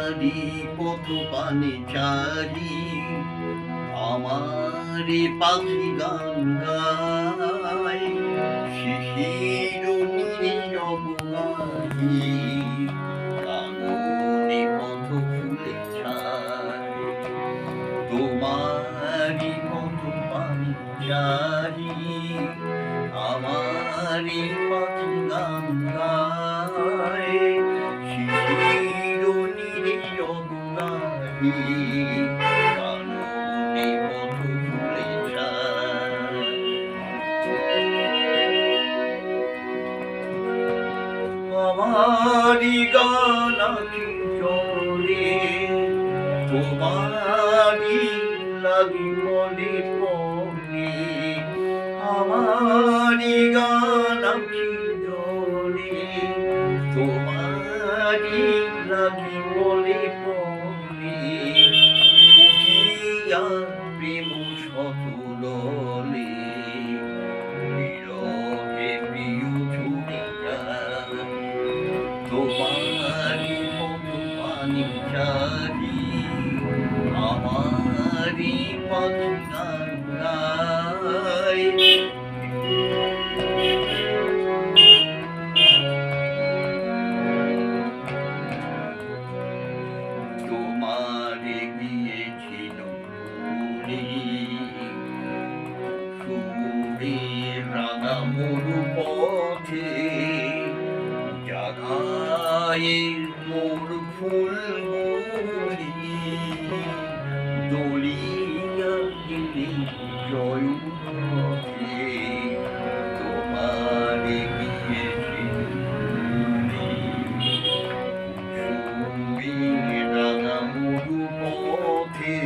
তোমারি পথ পানে চারি আমারে পাখি গান গায় শিশির নীরব গাহি কাননে পথ ফুলে ছায় তোমারি পথ পানে চারি আমারে পাখি গান গায় শিশির নীরব গাহি কাননে পথ ফুলে ছায় আমারি গান আঁখি জলে তোমারি লাগি মনে পড়ে আমারি গান আঁখি জলে তোমারি লাগি মনে পড়ে উঠিয়া প্রেম শতদলে বিরহে প্রিয় ছুটে যায় তোমারি পথ পানে চারি আমারি পাখি গান গায় তোমারে গিয়েছিল ভুলি সুরে রাঙা মরু পথে জাগায়ে মোর ফুলগুলি দলিয়া গেলে জয় পথে তোমারে গিয়েছিল ভুলি সুরে রাঙা মরু পথে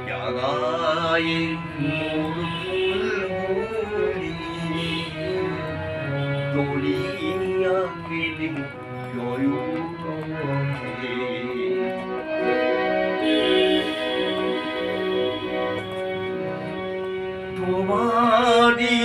জাগায়ে মোর ফুলগুলি দলিয়া গেলে জয় পথে তোমারি